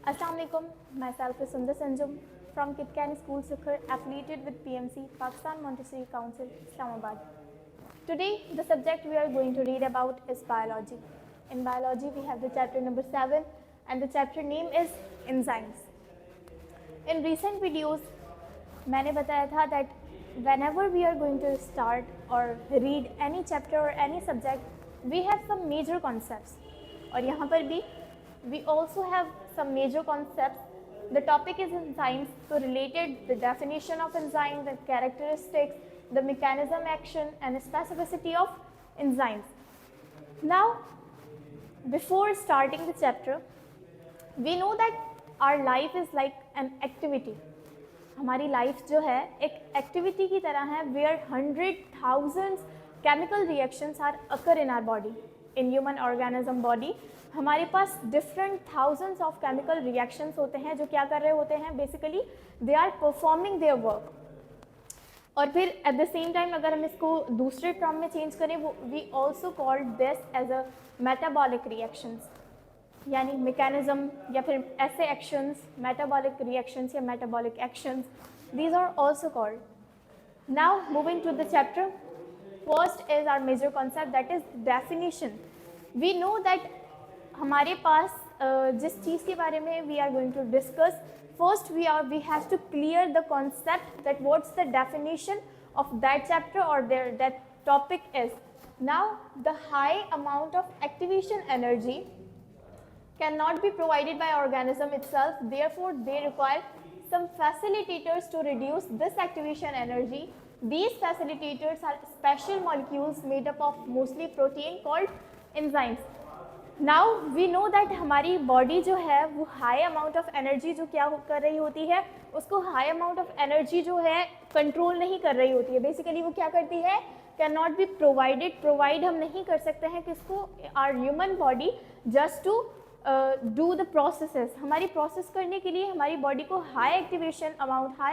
Assalamu alaikum. Myself is Sundar Sanjum from Kitkan School Sukhar, affiliated with PMC, Pakistan Montessori Council, Islamabad. Today, the subject we are going to read about is biology. In biology, we have the chapter number 7, and the chapter name is enzymes. In recent videos, मैंने बताया था that whenever we are going to start or read any chapter or any subject, we have some major concepts. और यहाँ पर भी we also have some major concepts. The topic is enzymes, so related the definition of enzyme, the characteristics, the mechanism, action, and specificity of enzymes. Now, before starting the chapter, we know that our life is like an activity. हमारी life जो है एक activity की तरह है where 100,000 chemical reactions are occur in our body. In human organism body हमारे पास different thousands of chemical reactions होते हैं जो क्या कर रहे होते हैं, basically they are performing their work. और फिर at the same time अगर हम इसको दूसरे टर्म में चेंज करें वो we also called this as a metabolic reactions, यानी मैकेनिज्म या फिर ऐसे एक्शंस, मेटाबॉलिक रिएक्शंस या metabolic actions, these are also called. Now moving to the chapter, first is our major concept, that is definition. We know that हमारे पास जिस चीज़ के बारे में we are going to discuss, first we have to clear the concept that what's the definition of that chapter or that topic is. Now the high amount of activation energy cannot be provided by organism itself, therefore they require some facilitators to reduce this activation energy. These facilitators are special molecules made up of mostly protein called enzymes. Now we know that हमारी body जो है वो high amount of energy जो क्या कर रही होती है, उसको high amount of energy जो है control नहीं कर रही होती है. Basically वो क्या करती है, cannot be provided, provide हम नहीं कर सकते हैं किसको, our human body just to do the processes. हमारी प्रोसेस करने के लिए हमारी बॉडी को high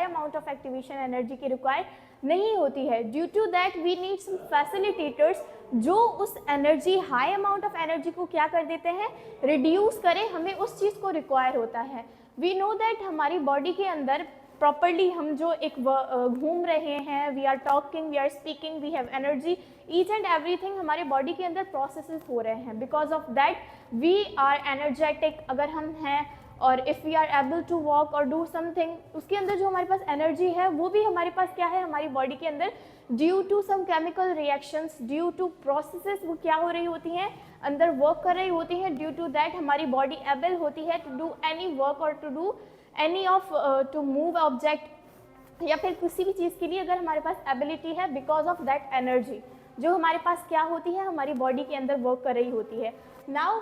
amount of activation energy की रिक्वायर नहीं होती है. Due to that we need some facilitators जो उस energy, high amount of energy को क्या कर देते हैं, रिड्यूस करें, हमें उस चीज़ को रिक्वायर होता है. वी नो दैट हमारी बॉडी के अंदर प्रॉपरली हम जो एक घूम रहे हैं, we are talking, we are speaking, we have energy, each and everything हमारे बॉडी के अंदर प्रोसेसेस हो रहे हैं. Because of that we are energetic अगर हम हैं, और if we are able to walk और डू समथिंग, उसके अंदर जो हमारे पास एनर्जी है वो भी हमारे पास क्या है, हमारी बॉडी के अंदर due to some chemical reactions, due to processes वो क्या हो रही होती हैं, अंदर वर्क कर रही होती हैं. ड्यू टू दैट हमारी बॉडी एबल होती है टू डू एनी वर्क और to do any of to move object या फिर किसी भी चीज़ के लिए अगर हमारे पास एबिलिटी है, बिकॉज ऑफ दैट एनर्जी जो हमारे पास क्या होती है, हमारी बॉडी के अंदर वर्क कर रही होती है. नाउ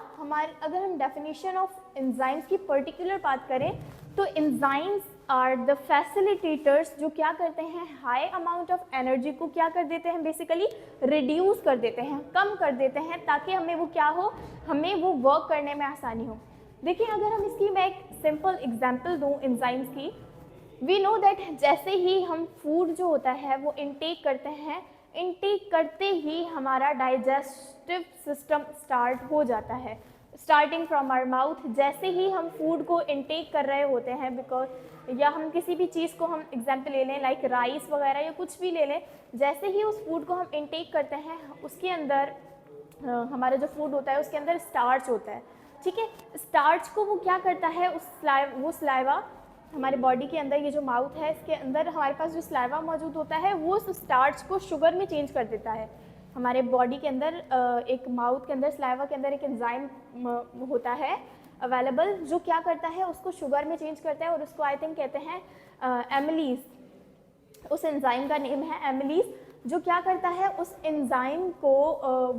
अगर हम डेफिनेशन ऑफ एंजाइम्स की पर्टिकुलर बात करें तो एंजाइम्स आर द फैसिलिटेटर्स जो क्या करते हैं, हाई अमाउंट ऑफ एनर्जी को क्या कर देते हैं, बेसिकली रिड्यूस कर देते हैं, कम कर देते हैं, ताकि हमें वो क्या हो, हमें वो वर्क करने में आसानी हो. देखिए अगर हम इसकी मैं एक सिंपल एग्जांपल दूं एंजाइम्स की, वी नो दैट जैसे ही हम फूड जो होता है वो इनटेक करते हैं, इनटेक करते ही हमारा डाइजेस्टिव सिस्टम स्टार्ट हो जाता है. स्टार्टिंग फ्रॉम आवर माउथ, जैसे ही हम फूड को इनटेक कर रहे होते हैं, बिकॉज या हम किसी भी चीज़ को हम एग्जांपल ले लें लाइक राइस वगैरह या कुछ भी ले लें, जैसे ही उस फूड को हम इनटेक करते हैं उसके अंदर हमारा जो फूड होता है उसके अंदर स्टार्च होता है. ठीक है, स्टार्च को वो क्या करता है, वो स्लाइवा हमारे बॉडी के अंदर, ये जो माउथ है इसके अंदर हमारे पास जो स्लाइवा मौजूद होता है वो उस स्टार्च को शुगर में चेंज कर देता है. हमारे बॉडी के अंदर एक माउथ के अंदर, स्लाइवा के अंदर एक एंजाइम होता है अवेलेबल जो क्या करता है, उसको शुगर में चेंज करता है और उसको आई थिंक कहते हैं एमिलीज. उस एंजाइम का नेम है एमिलीज, जो क्या करता है उस एंजाइम को,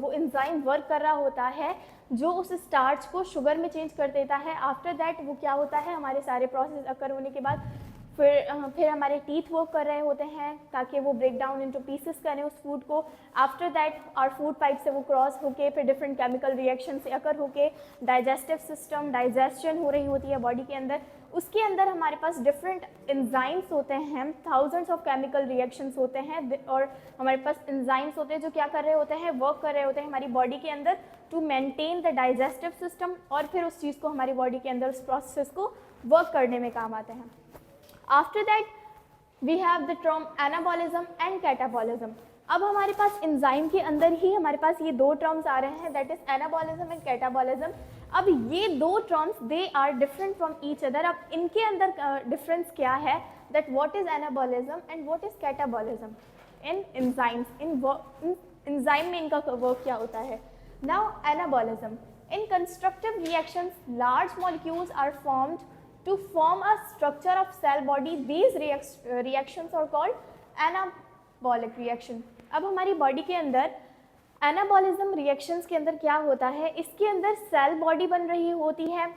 वो एंजाइम वर्क कर रहा होता है जो उस स्टार्च को शुगर में चेंज कर देता है. आफ्टर दैट वो क्या होता है, हमारे सारे प्रोसेस अकर होने के बाद फिर हमारे टीथ वर्क कर रहे होते हैं ताकि वो ब्रेक डाउन इनटू पीसेस करें उस फूड को. आफ्टर दैट और फूड पाइप से वो क्रॉस होके फिर डिफरेंट केमिकल रिएक्शन से अकर होके डाइजेस्टिव सिस्टम, डाइजेशन हो रही होती है बॉडी के अंदर. उसके अंदर हमारे पास डिफरेंट एंजाइम्स होते हैं, थाउजेंड्स ऑफ केमिकल रिएक्शंस होते हैं और हमारे पास एंजाइम्स होते हैं जो क्या कर रहे होते हैं, वर्क कर रहे होते हैं हमारी बॉडी के अंदर. To maintain the digestive system, और फिर उस चीज़ को हमारी बॉडी के अंदर उस प्रोसेस को वर्क करने में काम आते हैं. After that we have the term anabolism and catabolism. अब हमारे पास एंजाइम के अंदर ही हमारे पास ये दो टर्म्स आ रहे हैं, that is anabolism and catabolism. अब ये दो terms they are different from each other. अब इनके अंदर डिफरेंस क्या है, that what is anabolism and what is catabolism in enzymes. इन एंजाइम में इनका वर्क क्या होता है. Now anabolism, in constructive reactions large molecules are formed to form a structure of cell body. These reactions are called anabolic reaction. अब हमारी body के अंदर एनाबॉलिज्म रिएक्शंस के अंदर क्या होता है, इसके अंदर सेल बॉडी बन रही होती है,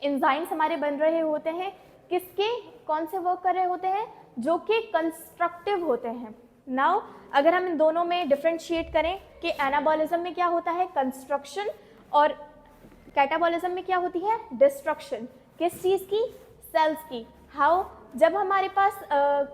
एंजाइम्स हमारे बन रहे होते हैं, किसके कौन से वर्क कर रहे होते हैं, जो कि कंस्ट्रक्टिव होते हैं. नाउ अगर हम इन दोनों में डिफ्रेंशिएट करें कि एनाबॉलिज्म में क्या होता है, कंस्ट्रक्शन, और कैटाबॉलिज्म में क्या होती है, डिस्ट्रक्शन. किस चीज़ की, सेल्स की. हाउ, जब हमारे पास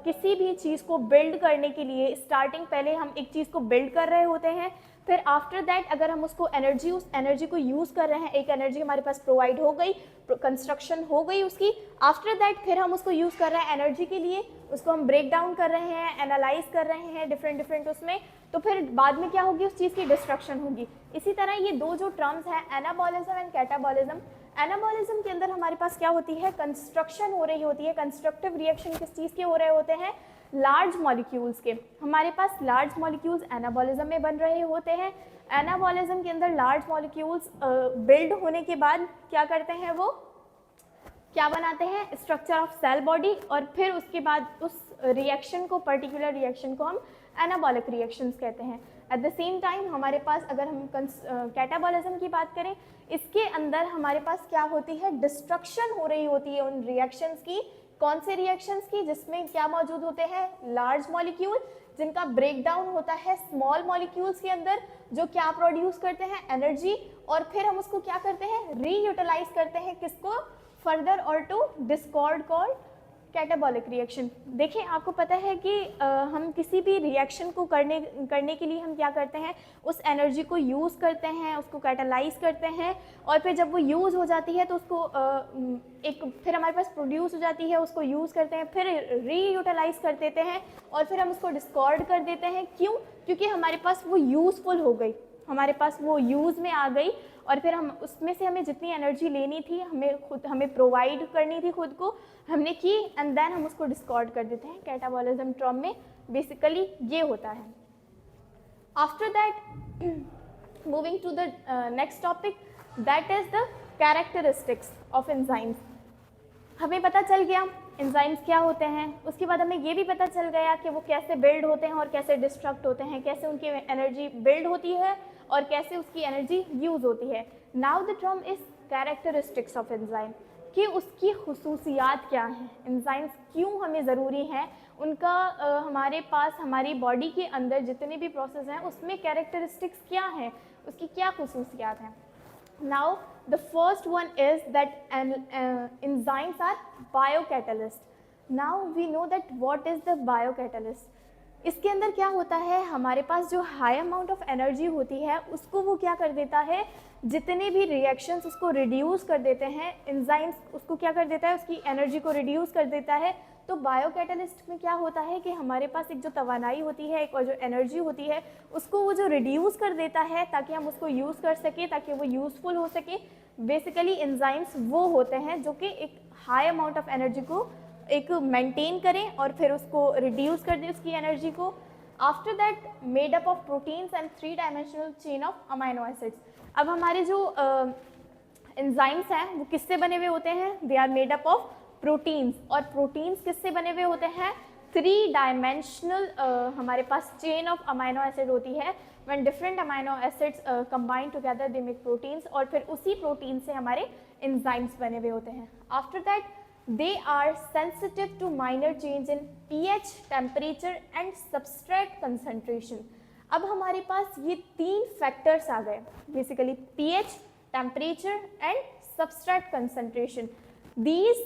किसी भी चीज़ को बिल्ड करने के लिए स्टार्टिंग पहले हम एक चीज़ को बिल्ड कर रहे होते हैं, फिर आफ्टर दैट अगर हम उसको एनर्जी, उस एनर्जी को यूज़ कर रहे हैं, एक एनर्जी हमारे पास प्रोवाइड हो गई, कंस्ट्रक्शन हो गई उसकी, आफ्टर दैट फिर हम उसको यूज़ कर रहे हैं एनर्जी के लिए, उसको हम ब्रेक डाउन कर रहे हैं, एनालाइज कर रहे हैं डिफरेंट उसमें, तो फिर बाद में क्या होगी, उस चीज़ की डिस्ट्रक्शन होगी. इसी तरह ये दो जो टर्म्स हैं, एनाबॉलिज्म एंड कैटाबॉलिज्म. एनाबॉलिज्म के अंदर हमारे पास क्या होती है, कंस्ट्रक्शन हो रही होती है. कंस्ट्रक्टिव रिएक्शन किस चीज़ के हो रहे होते हैं, लार्ज मॉलिक्यूल्स के. हमारे पास लार्ज मॉलिक्यूल्स एनाबॉलिज्म में बन रहे होते हैं. एनाबॉलिज्म के अंदर लार्ज मॉलिक्यूल्स बिल्ड होने के बाद क्या करते हैं, वो क्या बनाते हैं, स्ट्रक्चर ऑफ सेल बॉडी, और फिर उसके बाद उस रिएक्शन को, पर्टिकुलर रिएक्शन को हम एनाबॉलिक रिएक्शंस कहते हैं. एट द सेम टाइम हमारे पास अगर हम कैटाबॉलिज्म की बात करें, इसके अंदर हमारे पास क्या होती है, डिस्ट्रक्शन हो रही होती है उन रिएक्शंस की. कौन से रिएक्शंस की, जिसमें क्या मौजूद होते हैं, लार्ज मॉलिक्यूल, जिनका ब्रेकडाउन होता है स्मॉल मॉलिक्यूल्स के अंदर, जो क्या प्रोड्यूस करते हैं, एनर्जी, और फिर हम उसको क्या करते हैं, रीयूटिलाइज करते हैं, किसको, फर्दर, और to discard called catabolic reaction. देखिए आपको पता है कि हम किसी भी रिएक्शन को करने के लिए हम क्या करते हैं, उस एनर्जी को यूज़ करते हैं, उसको कैटालाइज करते हैं, और फिर जब वो यूज़ हो जाती है तो उसको फिर हमारे पास प्रोड्यूस हो जाती है, उसको यूज़ करते हैं, फिर रीयूटिलाइज कर देते हैं, और फिर हम उसको डिस्कॉर्ड कर देते हैं. क्यों, क्योंकि हमारे पास वो यूज़फुल हो गई, हमारे पास वो यूज़ में आ गई, और फिर हम उसमें से हमें जितनी एनर्जी लेनी थी, हमें प्रोवाइड करनी थी खुद को, हमने की, एंड देन हम उसको डिस्कॉर्ड कर देते हैं. कैटाबॉलिज्म टर्म में बेसिकली ये होता है. After that moving to the next topic, that is the characteristics of enzymes. हमें पता चल गया एंजाइम्स क्या होते हैं, उसके बाद हमें ये भी पता चल गया कि वो कैसे बिल्ड होते हैं और कैसे डिस्ट्रक्ट होते हैं, कैसे उनकी एनर्जी बिल्ड होती है और कैसे उसकी एनर्जी यूज़ होती है. Now the term is characteristics of enzyme, कि उसकी खुसूसियात क्या हैं, एंजाइम्स क्यों हमें ज़रूरी हैं, उनका हमारे पास हमारी बॉडी के अंदर जितने भी प्रोसेस हैं उसमें कैरेक्टरिस्टिक्स क्या हैं, उसकी क्या खुसूसियात हैं. Now the first one is that enzymes are biocatalyst. Now we know that what is the biocatalyst. इसके अंदर क्या होता है, हमारे पास जो हाई अमाउंट ऑफ एनर्जी होती है उसको वो क्या कर देता है, जितने भी रिएक्शंस उसको रिड्यूस कर देते हैं, एंजाइम्स उसको क्या कर देता है, उसकी एनर्जी को रिड्यूस कर देता है. तो बायोकैटलिस्ट में क्या होता है कि हमारे पास एक जो तवानाई होती है, एक और जो एनर्जी होती है, उसको वो जो रिड्यूस कर देता है ताकि हम उसको यूज़ कर सकें, ताकि वो यूज़फुल हो सके. बेसिकली एंजाइम्स वो होते हैं जो कि एक हाई अमाउंट ऑफ एनर्जी को एक मेंटेन करें और फिर उसको रिड्यूस कर दें उसकी एनर्जी को. After that made up of proteins and 3 dimensional chain of amino acids. अब हमारे जो एंजाइम्स हैं वो किससे बने हुए होते हैं, they are made up of proteins. और प्रोटीन्स किससे बने हुए होते हैं, 3 डायमेंशनल हमारे पास चेन ऑफ अमाइनो एसिड होती है. When different amino acids combine together they make proteins, और फिर उसी प्रोटीन से हमारे एंजाइम्स बने हुए होते हैं. After that they are sensitive to minor change in pH, temperature and substrate concentration. अब हमारे पास ये 3 फैक्टर्स आ गए, basically pH, temperature and substrate concentration. These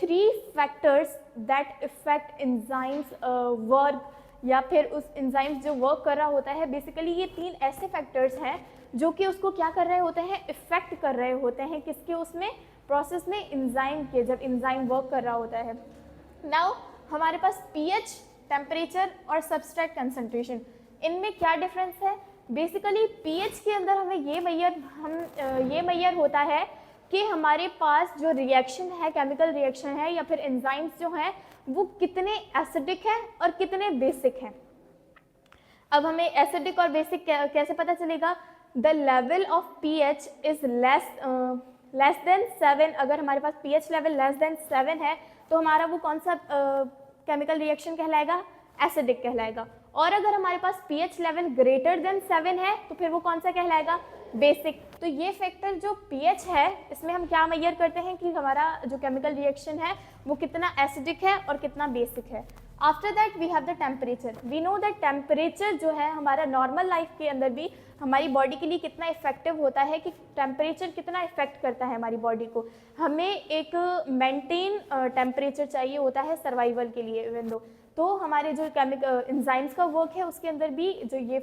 3 factors that affect enzymes work, या फिर उस एंजाइम्स जो वर्क कर रहा होता है, बेसिकली ये 3 ऐसे फैक्टर्स हैं जो कि उसको क्या कर रहे होते हैं, इफेक्ट कर रहे होते हैं किसके, उसमें प्रोसेस में, एंजाइम के, जब एंजाइम वर्क कर रहा होता है। नाउ हमारे पास पीएच, टेम्परेचर और सबस्ट्रेट कंसंट्रेशन, इनमें क्या डिफरेंस है? बेसिकली पीएच के अंदर हमें ये मैयर होता है कि हमारे पास जो रिएक्शन है, केमिकल रिएक्शन है या फिर एंजाइम्स जो हैं वो कितने एसिडिक हैं और कितने बेसिक हैं। अब हमें एसिडिक और बेसिक कैसे पता चलेगा? The level of pH is less than 7। अगर हमारे पास पीएच लेवल लेस देन 7 है तो हमारा वो कौन सा केमिकल रिएक्शन कहलाएगा? एसिडिक कहलाएगा। और अगर हमारे पास पीएच लेवल ग्रेटर देन 7 है तो फिर वो कौन सा कहलाएगा? बेसिक। तो ये फैक्टर जो पीएच है, इसमें हम क्या मेजर करते हैं कि हमारा जो केमिकल रिएक्शन है वो कितना एसिडिक है और कितना बेसिक है। After that we have the temperature. We know that temperature जो है हमारा नॉर्मल लाइफ के अंदर भी हमारी बॉडी के लिए कितना इफेक्टिव होता है, कि टेम्परेचर कितना इफेक्ट करता है हमारी बॉडी को। हमें एक मेंटेन टेम्परेचर चाहिए होता है सर्वाइवल के लिए इवन दो। तो हमारे जो केमिकल एंजाइम्स का वर्क है उसके अंदर भी जो ये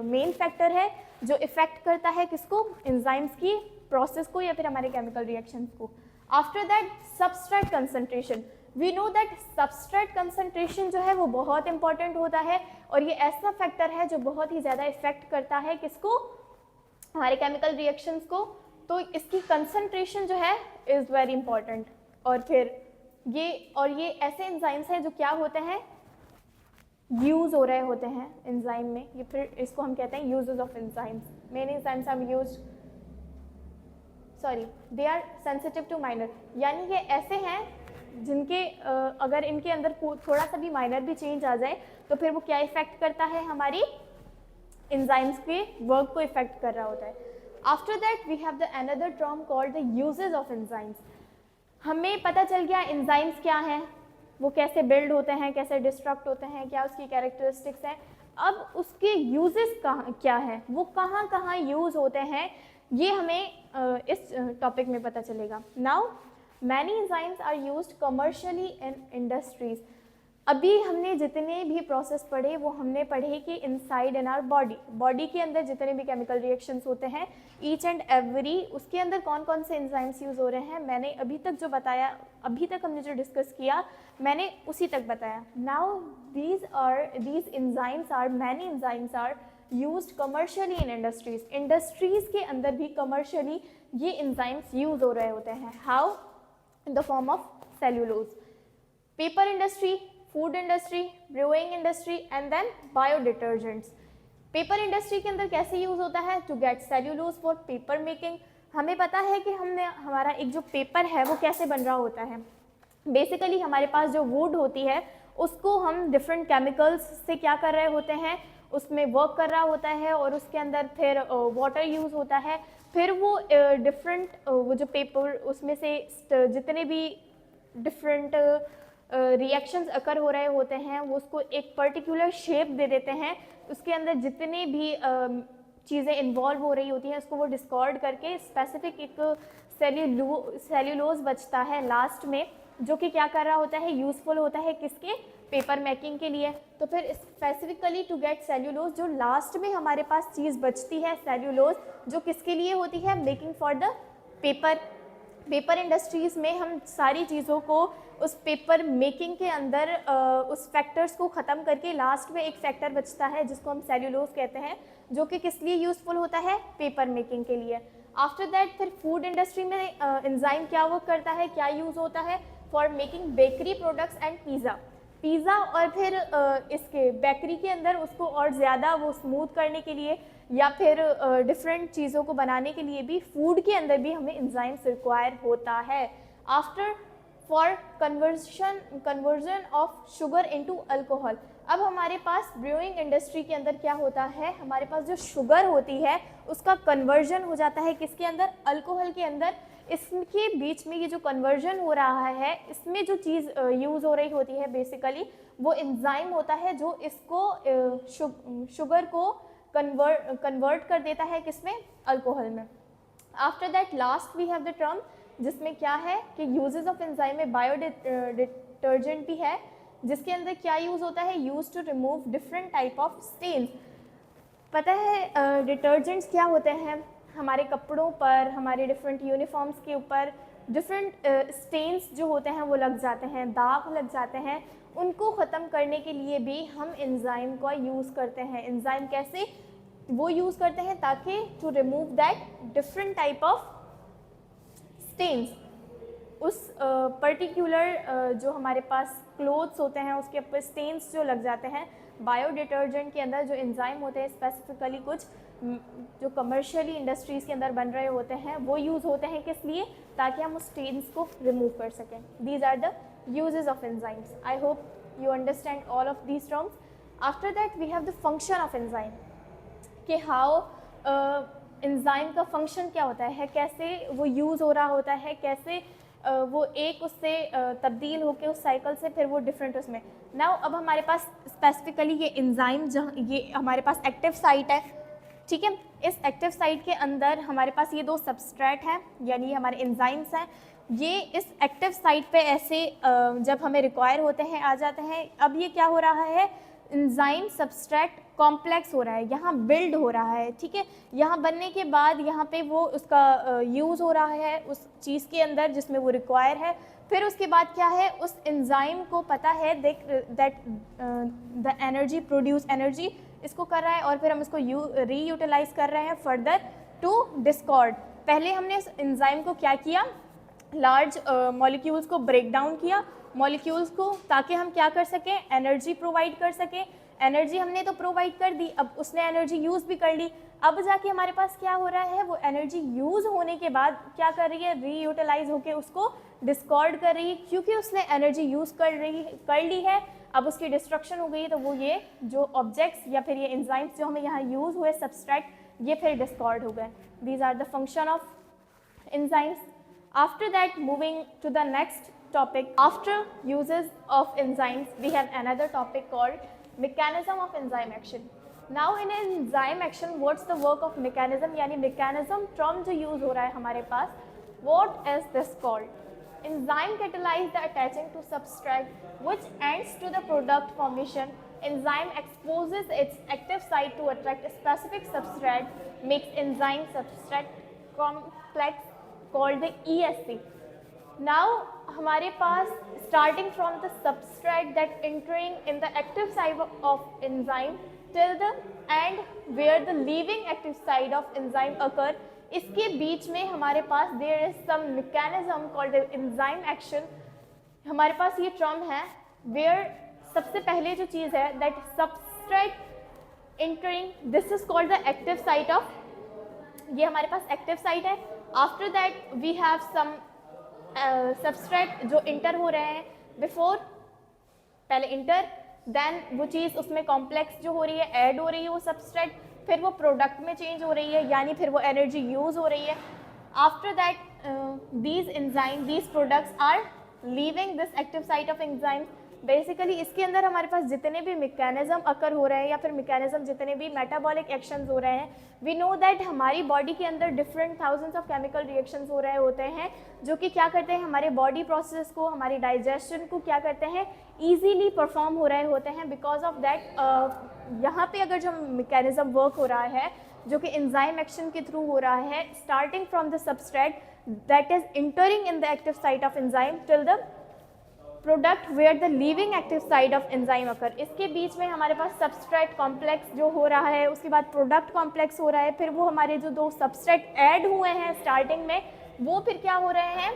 मेन फैक्टर है जो इफेक्ट करता है किसको? एंजाइम्स की प्रोसेस को या फिर हमारे केमिकल रिएक्शंस को। After that substrate concentration. We know that substrate concentration जो है वो बहुत इंपॉर्टेंट होता है और ये ऐसा फैक्टर है जो बहुत ही ज़्यादा इफेक्ट करता है किसको? हमारे केमिकल रिएक्शंस को। तो इसकी कंसंट्रेशन जो है इज़ वेरी इंपॉर्टेंट। और फिर ये ऐसे एंजाइम्स हैं जो क्या होते हैं? यूज़ हो रहे होते हैं एंजाइम में। ये फिर इसको हम कहते हैं uses of enzymes. Many enzymes are used, they are sensitive to minor, यानी ये ऐसे हैं जिनके अगर इनके अंदर थोड़ा सा भी माइनर भी चेंज आ जाए तो फिर वो क्या इफेक्ट करता है? हमारी एंजाइम्स के वर्क को इफेक्ट कर रहा होता है। After that we have the another term called the uses of enzymes. हमें पता चल गया एंजाइम्स क्या हैं, वो कैसे बिल्ड होते हैं, कैसे डिस्ट्रक्ट होते हैं, क्या उसकी कैरेक्टरिस्टिक्स हैं। अब उसके यूजेस क्या हैं, वो कहाँ कहाँ यूज़ होते हैं, ये हमें इस टॉपिक में पता चलेगा। Now many enzymes are used commercially in industries. अभी हमने जितने भी प्रोसेस पढ़े वो हमने पढ़े कि इनसाइड इन आवर बॉडी के अंदर जितने भी केमिकल रिएक्शंस होते हैं ईच एंड एवरी, उसके अंदर कौन कौन से एंजाइम्स यूज़ हो रहे हैं, मैंने अभी तक जो बताया, अभी तक हमने जो डिस्कस किया मैंने उसी तक बताया। Now these enzymes are, many enzymes are used commercially in industries. Industries के अंदर भी कमर्शियली ये एंजाइम्स यूज़ हो रहे होते हैं। How? In the form of cellulose. Paper industry, food industry, brewing industry and then bio detergents. Paper industry के अंदर कैसे यूज़ होता है? To get cellulose for paper making. हमें पता है कि हमारा एक जो पेपर है वो कैसे बन रहा होता है। बेसिकली हमारे पास जो वुड होती है उसको हम डिफरेंट केमिकल्स से क्या कर रहे होते हैं, उसमें वर्क कर रहा होता है और उसके अंदर फिर वाटर यूज़ होता है। फिर वो डिफरेंट वो जो पेपर उसमें से जितने भी डिफरेंट रिएक्शंस अकर हो रहे होते हैं वो उसको एक पर्टिकुलर शेप दे देते हैं। उसके अंदर जितने भी चीज़ें इन्वॉल्व हो रही होती हैं उसको वो डिस्कॉर्ड करके स्पेसिफिक एक सेल्यूलोज बचता है लास्ट में, जो कि क्या कर रहा होता है? यूज़फुल होता है किसके? पेपर मेकिंग के लिए। तो फिर स्पेसिफिकली टू गेट सेल्यूलोज, जो लास्ट में हमारे पास चीज़ बचती है सेल्यूलोज, जो किसके लिए होती है? Making for the paper. Paper industries में हम सारी चीज़ों को उस पेपर मेकिंग के अंदर उस फैक्टर्स को ख़त्म करके लास्ट में एक फैक्टर बचता है जिसको हम सेल्यूलोज कहते हैं, जो कि किस लिए यूज़फुल होता है? पेपर मेकिंग के लिए। आफ्टर दैट फिर फूड इंडस्ट्री में एंजाइम क्या वर्क करता है, क्या यूज़ होता है? For making bakery products and pizza और फिर इसके बेकरी के अंदर उसको और ज़्यादा वो स्मूथ करने के लिए या फिर डिफरेंट चीज़ों को बनाने के लिए भी फूड के अंदर भी हमें एंजाइम्स रिक्वायर होता है। After for conversion of sugar into alcohol. अब हमारे पास ब्रूइंग इंडस्ट्री के अंदर क्या होता है? हमारे पास जो शुगर होती है उसका कन्वर्जन हो जाता है किसके अंदर? अल्कोहल के अंदर। इसके बीच में ये जो कन्वर्जन हो रहा है इसमें जो चीज़ यूज़ हो रही होती है बेसिकली वो एंजाइम होता है जो इसको शुगर को कन्वर्ट कर देता है किसमें? अल्कोहल में। After that last we have the term जिसमें क्या है कि यूजेस ऑफ एंजाइम में बायो डिटर्जेंट भी है, जिसके अंदर क्या यूज़ होता है? Use to remove different type of stains. पता है डिटर्जेंट्स क्या होते हैं? हमारे कपड़ों पर, हमारे डिफरेंट यूनिफॉर्म्स के ऊपर डिफरेंट स्टेन्स जो होते हैं वो लग जाते हैं, दाग लग जाते हैं। उनको ख़त्म करने के लिए भी हम एंजाइम का यूज़ करते हैं। एंजाइम कैसे वो यूज़ करते हैं? ताकि to remove that different type of stains, उस पर्टिकुलर जो हमारे पास क्लोथ्स होते हैं उसके ऊपर स्टेन्स जो लग जाते हैं। बायो डिटर्जेंट के अंदर जो एंजाइम होते हैं, स्पेसिफिकली कुछ जो कमर्शियली इंडस्ट्रीज़ के अंदर बन रहे होते हैं, वो यूज़ होते हैं किस लिए? ताकि हम उस स्टेन्स को रिमूव कर सकें। These are the uses of enzymes. I hope you understand all of these terms. After that we have the function of enzyme, कि how एंजाइम का फंक्शन क्या होता है, कैसे वो यूज़ हो रहा होता है, कैसे वो एक उससे तब्दील होकर उस साइकिल से फिर वो डिफरेंट उसमें। नाउ अब हमारे पास स्पेसिफिकली ये एंजाइम जहाँ ये हमारे पास एक्टिव साइट है, ठीक है। इस एक्टिव साइट के अंदर हमारे पास ये दो सबस्ट्रेट हैं, यानी हमारे एंजाइम्स हैं। ये इस एक्टिव साइट पे ऐसे जब हमें रिक्वायर होते हैं आ जाते हैं। अब ये क्या हो रहा है? एंजाइम सबस्ट्रेट कॉम्प्लेक्स हो रहा है, यहाँ बिल्ड हो रहा है, ठीक है। यहाँ बनने के बाद यहाँ पे वो उसका यूज़ हो रहा है उस चीज़ के अंदर जिसमें वो रिक्वायर है। फिर उसके बाद क्या है? उस एंजाइम को पता है that the energy produce energy इसको कर रहा है, और फिर हम इसको रीयूटिलाइज कर रहे हैं फर्दर टू डिस्कॉर्ड। पहले हमने इस एंजाइम को क्या किया? लार्ज मॉलिक्यूल्स को ब्रेक डाउन किया, मॉलिक्यूल्स को, ताकि हम क्या कर सकें? एनर्जी प्रोवाइड कर सकें। एनर्जी हमने तो प्रोवाइड कर दी, अब उसने एनर्जी यूज़ भी कर ली। अब जाके हमारे पास क्या हो रहा है? वो एनर्जी यूज़ होने के बाद क्या कर रही है? रीयूटिलाइज होके उसको डिस्कॉर्ड कर रही है, क्योंकि उसने एनर्जी यूज़ कर ली है। अब उसकी डिस्ट्रक्शन हो गई, तो वो ये जो ऑब्जेक्ट्स या फिर ये एंजाइम्स जो हमें यहाँ यूज़ हुए सब्सट्रैक्ट, ये फिर डिस्कॉर्ड हो गए। These are the function of enzymes. After that, moving to the next topic, after uses of enzymes, we have another topic called mechanism of enzyme action. Now in enzyme action, what's the work of mechanism? यानी mechanism term जो use हो रहा है हमारे पास, what is this called? Enzyme catalyze the attaching to substrate which ends to the product formation. Enzyme exposes its active site to attract a specific substrate, makes enzyme substrate complex called the ESC. Now हमारे पास starting from the substrate that entering in the active site of enzyme till the end where the leaving active site of enzyme occur, इसके बीच में हमारे पास there is some mechanism called the enzyme action. हमारे पास ये term है where सबसे पहले जो चीज़ है that substrate entering, this is called the active site of, ये हमारे पास active site है। After that we have some substrate जो इंटर हो रहे हैं बिफोर, पहले इंटर, देन वो चीज़ उसमें कॉम्प्लेक्स जो हो रही है, ऐड हो रही है वो सबस्ट्रेट, फिर वो प्रोडक्ट में चेंज हो रही है, यानी फिर वो एनर्जी यूज़ हो रही है। After that these enzyme, these products are leaving this active site of enzyme. Basically इसके अंदर हमारे पास जितने भी मैकेनिज्म अकर हो रहे हैं या फिर मैकेनिज्म जितने भी मेटाबॉलिक एक्शंस हो रहे हैं, वी नो दैट हमारी बॉडी के अंदर different thousands of chemical reactions हो रहे होते हैं, जो कि क्या करते हैं? हमारे बॉडी प्रोसेस को, हमारी डाइजेशन को क्या करते हैं? ईजीली परफॉर्म हो रहे होते हैं। बिकॉज ऑफ दैट यहाँ पे अगर जो मैकेनिज्म वर्क हो रहा है जो कि एंजाइम एक्शन के थ्रू हो रहा है, starting from the substrate that is entering in the active site of enzyme till the product where the leaving active side of enzyme occur. इसके बीच में हमारे पास सबस्ट्रेट कॉम्प्लेक्स जो हो रहा है, उसके बाद प्रोडक्ट कॉम्प्लेक्स हो रहा है, फिर वो हमारे जो दो सबस्ट्रेट ऐड हुए हैं स्टार्टिंग में, वो फिर क्या हो रहे हैं?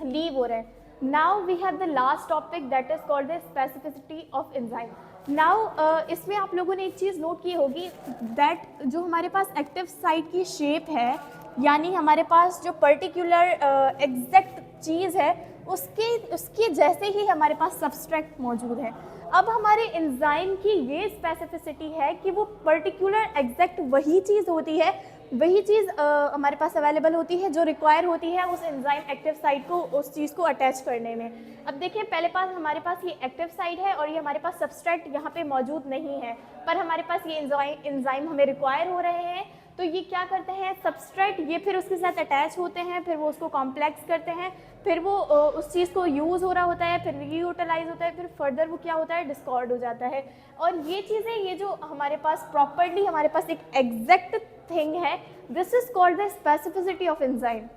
लीव हो रहे हैं। Now we have the last topic that is called the specificity of enzyme. नाउ इसमें आप लोगों ने एक चीज़ नोट की होगी दैट जो हमारे पास एक्टिव साइट की शेप है, यानी हमारे पास जो पर्टिकुलर एग्जैक्ट चीज़ है उसके जैसे ही हमारे पास सबस्ट्रेट मौजूद है। अब हमारे एंजाइम की ये स्पेसिफिसिटी है कि वो पर्टिकुलर एग्जैक्ट वही चीज़ होती है, वही चीज़ हमारे पास अवेलेबल होती है जो रिक्वायर होती है उस एंजाइम एक्टिव साइट को, उस चीज़ को अटैच करने में। अब देखिए पहले पास हमारे पास ये एक्टिव साइट है और ये हमारे पास सबस्ट्रेट यहाँ पे मौजूद नहीं है, पर हमारे पास ये एंजाइम हमें रिक्वायर हो रहे हैं। तो ये क्या करते हैं? सबस्ट्रेट ये फिर उसके साथ अटैच होते हैं, फिर वो उसको कॉम्प्लेक्स करते हैं, फिर वो उस चीज़ को यूज़ हो रहा होता है, फिर रीयूटिलाइज होता है, फिर फर्दर वो क्या होता है, डिस्कार्ड हो जाता है। और ये चीज़ें, ये जो हमारे पास प्रॉपरली हमारे पास एक एग्जैक्ट थिंग है, this is called the specificity of enzyme.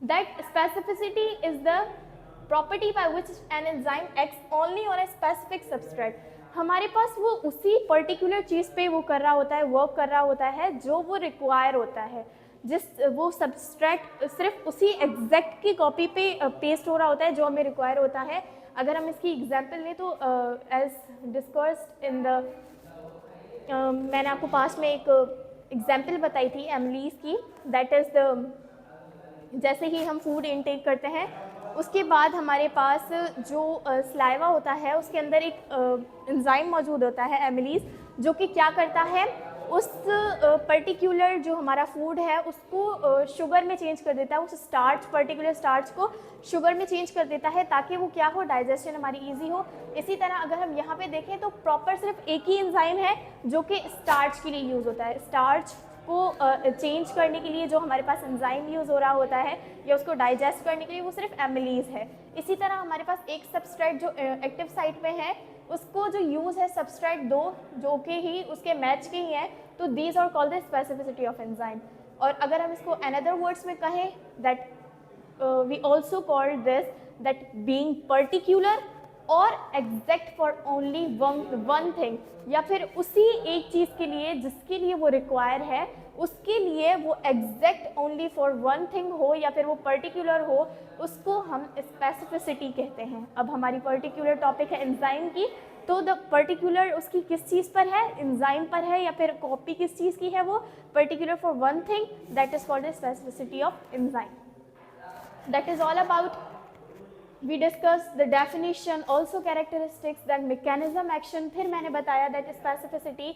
That specificity is the property by which an enzyme acts only on a specific substrate. हमारे पास वो उसी पर्टिकुलर चीज़ पे वो कर रहा होता है, वर्क कर रहा होता है जो वो रिक्वायर होता है, जिस वो सबस्ट्रेट सिर्फ उसी एग्जैक्ट की कॉपी पे पेस्ट हो रहा होता है जो हमें रिक्वायर होता है। अगर हम इसकी एग्जांपल लें तो एज डिस्कस्ड इन द मैंने आपको पास में एक एग्जांपल बताई थी एमिलीज की, दैट इज़ द, जैसे ही हम फूड इनटेक करते हैं उसके बाद हमारे पास जो स्लाइवा होता है उसके अंदर एक एंजाइम मौजूद होता है एमिलीज, जो कि क्या करता है, उस पर्टिकुलर जो हमारा फूड है उसको शुगर में चेंज कर देता है, उस स्टार्च पर्टिकुलर स्टार्च को शुगर में चेंज कर देता है ताकि वो क्या हो, डाइजेशन हमारी इजी हो। इसी तरह अगर हम यहाँ पे देखें तो प्रॉपर सिर्फ एक ही एंजाइम है जो कि स्टार्च के लिए यूज़ होता है। स्टार्च को चेंज करने के लिए जो हमारे पास एंजाइम यूज़ हो रहा होता है या उसको डाइजेस्ट करने के लिए वो सिर्फ एमिलीज है। इसी तरह हमारे पास एक सबस्ट्रेट जो एक्टिव साइट में है उसको जो यूज़ है सबस्ट्रेट 2 जो कि ही उसके मैच के ही है, तो these are called the specificity of enzyme. और अगर हम इसको अनदर वर्ड्स में कहें that we also called this that being particular और exact for only one thing, या फिर उसी एक चीज़ के लिए जिसके लिए वो रिक्वायर है उसके लिए वो exact only for one thing हो या फिर वो पर्टिकुलर हो, उसको हम स्पेसिफिसिटी कहते हैं। अब हमारी पर्टिकुलर टॉपिक है एंजाइम की, तो द पर्टिकुलर उसकी किस चीज़ पर है, एंजाइम पर है, या फिर कॉपी किस चीज़ की है, वो particular for one thing, that is called the specificity of enzyme. That is all about, we discussed the definition, also characteristics, then mechanism action, फिर मैंने बताया that specificity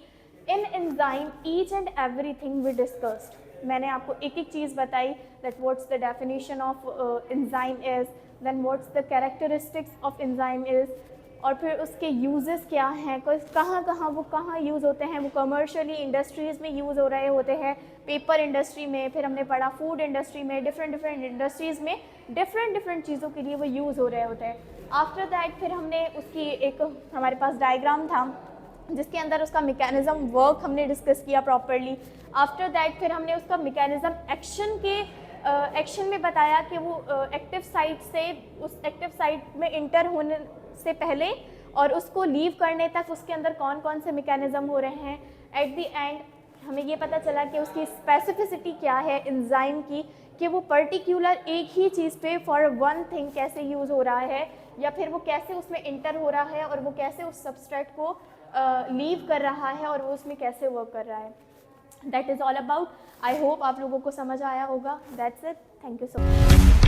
in enzyme, each and everything we discussed। मैंने आपको एक एक चीज़ बताई that what's the definition of enzyme is, then what's the characteristics of enzyme is, और फिर उसके यूजेस क्या हैं, कहाँ कहाँ वो कहाँ यूज़ होते हैं। वो कमर्शियली इंडस्ट्रीज़ में यूज़ हो रहे होते हैं, पेपर इंडस्ट्री में, फिर हमने पढ़ा फूड इंडस्ट्री में, डिफरेंट इंडस्ट्रीज़ में डिफरेंट चीज़ों के लिए वो यूज़ हो रहे होते हैं। आफ्टर दैट फिर हमने उसकी एक हमारे पास डायग्राम था जिसके अंदर उसका मैकेनिज्म वर्क हमने डिस्कस किया प्रॉपरली। आफ्टर दैट फिर हमने उसका मैकेनिज्म एक्शन में बताया कि वो एक्टिव साइट से उस एक्टिव साइट में इंटर होने से पहले और उसको लीव करने तक उसके अंदर कौन कौन से मैकेनिज्म हो रहे हैं। एट द एंड हमें ये पता चला कि उसकी स्पेसिफिसिटी क्या है एंजाइम की, कि वो पर्टिकुलर एक ही चीज़ पे फॉर वन थिंग कैसे यूज़ हो रहा है, या फिर वो कैसे उसमें इंटर हो रहा है और वो कैसे उस सबस्ट्रेट को लीव कर रहा है और वो उसमें कैसे वर्क कर रहा है। That is all about. I hope आप लोगों को समझ आया होगा। That's it, thank you so much.